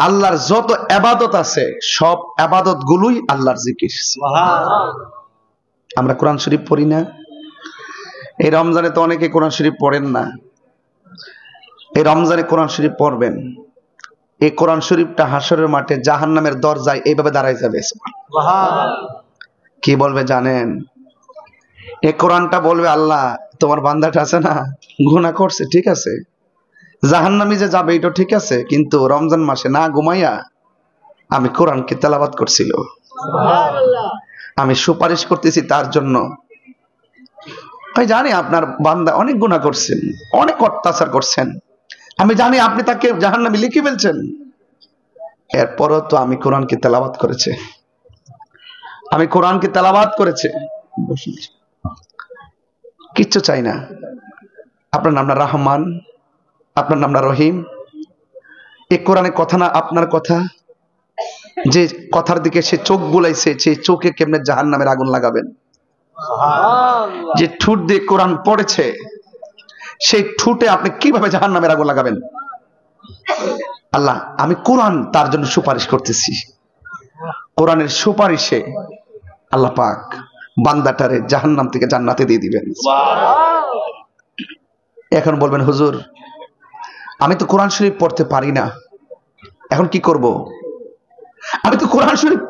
আল্লাহর যত ইবাদত আছে সব ইবাদত গুলোই আল্লাহর জিকির। আমরা কোরআন শরীফ পড়ি না? এই রমজানে তো অনেকে কোরআন শরীফ পড়েন না। এই রমজানে কোরআন শরীফ পড়বেন। এই কোরআন শরীফটা হাসরের মাঠে জাহান্নামের দরজায় এইভাবে দাঁড়ায় যাবে। কি বলবে জানেন? এই কোরআনটা বলবে, আল্লাহ তোমার বান্দাটা আছে না, গুনাহ করছে, ঠিক আছে, জাহান্নামে যে যাবে এটা ঠিক আছে, কিন্তু রমজান মাসে না ঘুমাইয়া আমি কোরআনকে তেলাওয়াত করছিল, আমি সুপারিশ করতেছি তার জন্য। আমি জানি আপনার বান্দা অনেক গুনাহ করছেন, অনেক অত্যাচার করছেন, আমি জানি আপনি তাকে জাহান্নামে লিখে ফেলছেন, এরপরও তো আমি কোরআনকে তেলাওয়াত করেছে, আমি কোরআনকে তেলাওয়াত করেছে, কিচ্ছু চাই না। আপনার নাম না রহমান, আপনার নাম না রহিম, এই কোরআনের কথা না আপনার কথা? যে কথার দিকে সে চোখ বুলাইছে, সেই চোখে কেমনে জাহান্নামের আগুন লাগাবেন? যে ঠোঁট দিয়ে কোরআন পড়েছে, সেই ঠোঁটে আপনি কিভাবে জাহান্নামের আগুন লাগাবেন? আল্লাহ আমি কোরআন তার জন্য সুপারিশ করতেছি, কোরআনের সুপারিশে আল্লাহ পাক বান্দাটারে জাহান্নাম থেকে জান্নাতে দিয়ে দিবেন। এখন বলবেন, হুজুর আমি তো কোরআন শরীফ পড়তে পারি না, এখন কি করব? আমি তো কোরআন শরীফ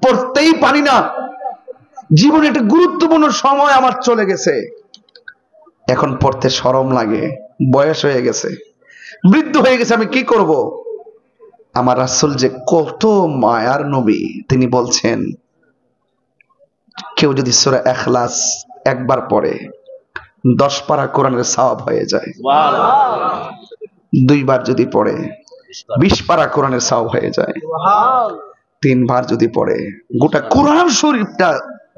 পড়তেই পারি না, জীবনে একটা গুরুত্বপূর্ণ সময় আমার চলে গেছে, এখন পড়তে শরম লাগে, বয়স হয়ে গেছে, বৃদ্ধ হয়ে গেছে, আমি কি করব? আমার রাসূল যে কত মায়ার নবী, তিনি বলছেন কেউ যদি সূরা ইখলাস একবার পড়ে 10 পারা কোরআনের সওয়াব হয়ে যায়, দুইবার যদি পড়ে 20 পারা কোরআনের সওয়াব হয়ে যায়, 3 বার যদি পড়ে গোটা কোরআন শরীফটা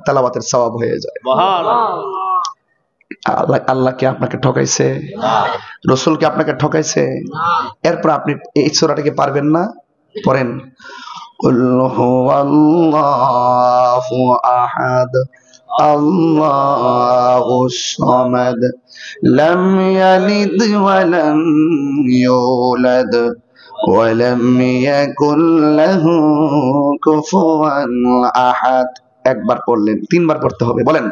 তেলাওয়াতের সওয়াব হয়ে যায়। আল্লাহ কি আপনাকে ঠকাইছে? রাসূল কি আপনাকে ঠকাইছে? এরপর আপনি এই সূরাটাকে পারবেন না? পড়েন, কুল হুয়াল্লাহু আহাদ আল্লাহুস সামাদ লাম ইয়ালিদ ওয়া লাম ইউলাদ ওয়া লাম ইয়াকুল লাহু কুফুয়ান আহাদ। একবার পড়লেন, 3 বার পড়তে হবে। বলেন,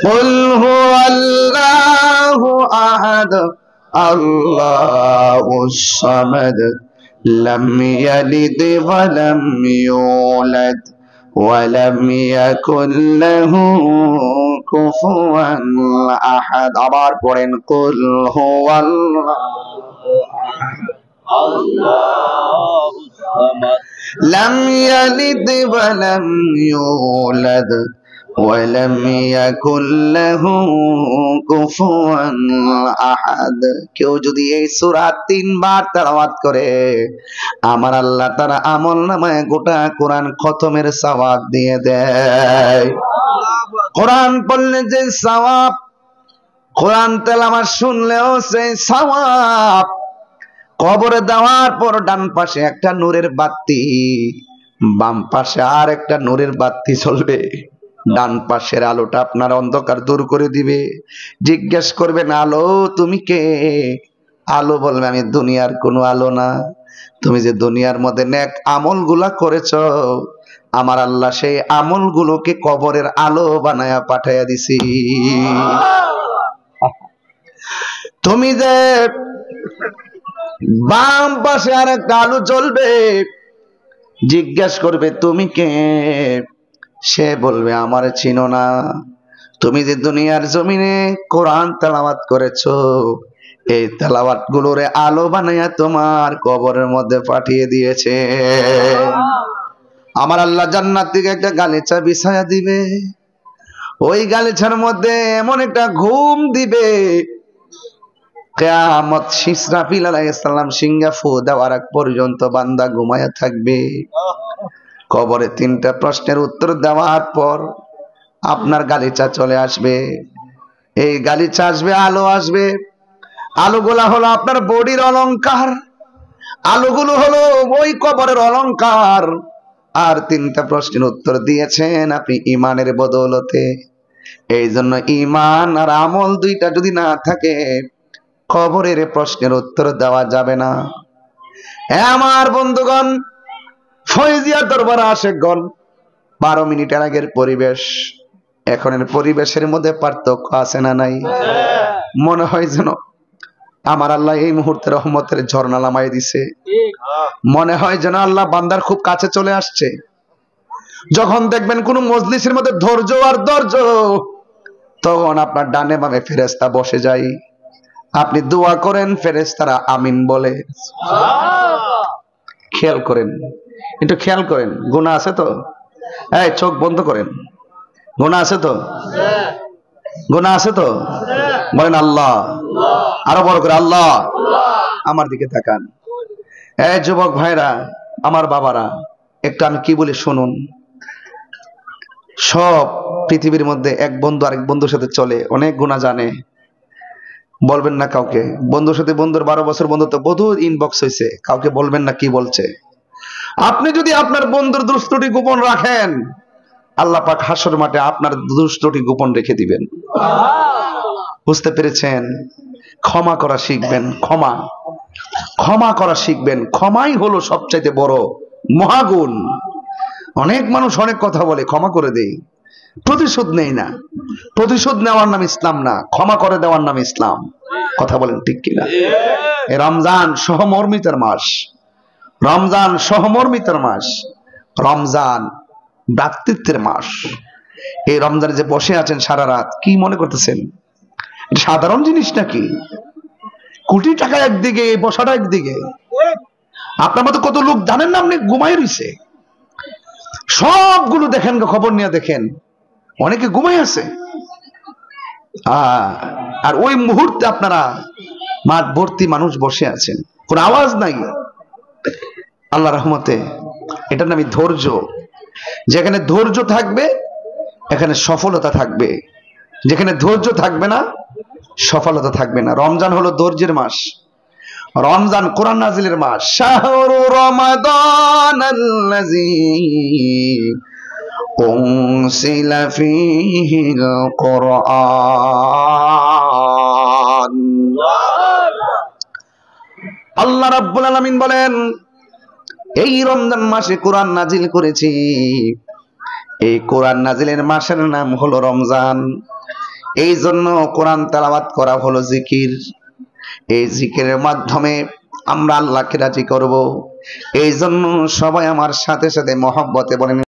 কুল হুয়াল্লাহু আহাদ আল্লাহুস সামাদ লাম ইয়ালিদ ওয়া লাম ইউলাদ ওয়া লাম ইয়াকুল লাহু কুফুয়ান আহাদ। আবার পড়েন, কুল হুয়াল্লাহু আহাদ আল্লাহুস সামাদ লাম ইয়ালিদ ওয়া লাম ইউলাদ ওয়া লাম ইয়াকুল লাহু কুফুয়ান আহাদ। কেউ যদি এই সূরা 3 বার তেলাওয়াত করে, আমার আল্লাহ তার আমলনামায় গোটা কোরআন খতমের সওয়াব দিয়ে দেয়। কোরআন পড়লে যে সওয়াব, কোরআন তেলাওয়াত শুনলেও সেই সওয়াব, কবরে দেওয়ার পর ডান পাশে একটা নূরের বাতি, বাম পাশে আর একটা নূরের বাতি জ্বলবে, ডান পাশের আলোটা আপনার অন্ধকার দূর করে দিবে। জিজ্ঞেস করবেন, আলো তুমি কে? আলো বলবে, আমি দুনিয়ার কোনো আলো না, তুমি যে দুনিয়ার মধ্যে নেক আমলগুলা করেছো, আমার আল্লাহ সেই আমলগুলোকে কবরের আলো বানায়া পাঠাইয়া দিছি। তুমি যে বাম পাশে আর একটা আলো জ্বলবে, জিজ্ঞেস করবে তুমি কে? সে বলবে আমার চিনো না, তুমি যে দুনিয়ার জমিনে কোরআন তেলাওয়াত করেছো, এই তেলাওয়াত গুলোরে আলো বানাইয়া তোমার কবরের মধ্যে পাঠিয়ে দিয়েছে। আমার আল্লাহ জান্নাত থেকে একটা গালিচা বিছায়া দিবে, ওই গালিচার মধ্যে এমন একটা ঘুম দিবে, কিয়ামত ইসরাফিল আলাইহিস সালাম সিংহা ফু দেওয়ার আগ পর্যন্ত বান্দা ঘুমায়া থাকবে। কবরে 3টা প্রশ্নের উত্তর দেওয়ার পর আপনার গালিচা চলে আসবে। এই গালিচা আসবে, আলো আসবে, আলোগুলা হলো আপনার বডির অলংকার, আলোগুলো হলো ওই কবরের অলংকার। আর 3টা প্রশ্নের উত্তর দিয়েছেন আপনি ঈমানের বদৌলতে। এই জন্য ঈমান আর আমল 2টা যদি না থাকে, কবরের প্রশ্নের উত্তর দেওয়া যাবে না। আমার বন্ধুগণ, ফয়জিয়া দরবার আশেকগণ, 12 মিনিটের আগের পরিবেশ এখনের পরিবেশের মধ্যে পার্থক্য আছে না নাই? মনে হয় যেন আমার আল্লাহ এই মুহূর্তে রহমতের ঝর্ণা নামায় দিছে। মনে হয় যেন আল্লাহ বান্দার খুব কাছে চলে আসছে। যখন দেখবেন কোন মজলিসের মধ্যে ধৈর্য আর ধৈর্য, তখন আপনার ডানে বামে ফেরেশতা বসে যায়। আপনি দোয়া করেন, ফেরেশতারা আমিন বলে। খেয়াল করেন, একটু খেয়াল করেন। গুনাহ আছে তো? এই চোখ বন্ধ করেন। গুনাহ আছে তো? গুনাহ আছে তো? বলেন আল্লাহ। আরো বড় করে আল্লাহ। আমার দিকে তাকান। এই যুবক ভাইরা, আমার বাবারা, একটু আমি কি বলি শুনুন। সব পৃথিবীর মধ্যে এক বন্ধু আরেক বন্ধুর সাথে চলে, অনেক গুনাহ জানে, বলবেন না কাউকে। বন্ধুর সাথে বন্ধুর 12 বছর বন্ধুত্ব, বহু ইনবক্স হয়েছে, কাউকে বলবেন না কি বলছে। আপনি যদি আপনার বন্ধুর দোষ ত্রুটি গোপন রাখেন, আল্লাহ পাক হাসর মাঠে আপনার দোষ ত্রুটি গোপন রেখে দিবেন। বুঝতে পেরেছেন? ক্ষমা করা শিখবেন। ক্ষমা ক্ষমা করা শিখবেন। ক্ষমাই হলো সবচাইতে বড় মহাগুণ। অনেক মানুষ অনেক কথা বলে, ক্ষমা করে দেই, প্রতিশোধ নেই না। প্রতিশোধ নেওয়ার নাম ইসলাম না, ক্ষমা করে দেওয়ার নাম ইসলাম। কথা বলেন ঠিক কিনা? এই রমজান সহমর্মিতার মাস। রমজান সহমর্মিতার মাস। রমজান ভ্রাতৃত্বের মাস। এই রমজানে যে বসে আছেন সারা রাত, কি মনে করতেছেন এটা সাধারণ জিনিস নাকি? কোটি টাকা একদিকে, বসাটা একদিকে। আপনার মতো কত লোক জানেন না, আপনি ঘুমাই রইছে। সবগুলো দেখেন, খবর নিয়ে দেখেন, অনেকে ঘুমাই আছে। আর ওই মুহূর্তে আপনারা মাঠ ভর্তি মানুষ বসে আছেন, কোন আওয়াজ নাই। আল্লাহ রহমতে এটার নামই ধৈর্য। যেখানে ধৈর্য থাকবে এখানে সফলতা থাকবে, যেখানে ধৈর্য থাকবে না সফলতা থাকবে না। রমজান হলো ধৈর্যের মাস। রমজান কোরআন নাজিলের মাস। শাহরু রমাদানাল্লাযী উনসিলা ফীহিল কুরআন। আল্লাহ রাব্বুল আলামিন বলেন, এই রমজান মাসে কোরআন নাজিল করেছি। এই কোরআন নাজিলের মাসের নাম হলো রমজান। এই জন্য কোরআন তেলাওয়াত করা হলো জিকির। এই জিকিরের মাধ্যমে আমরা আল্লাহকে রাজি করব। এই জন্য সবাই আমার সাথে সাথে মহব্বতে বলেন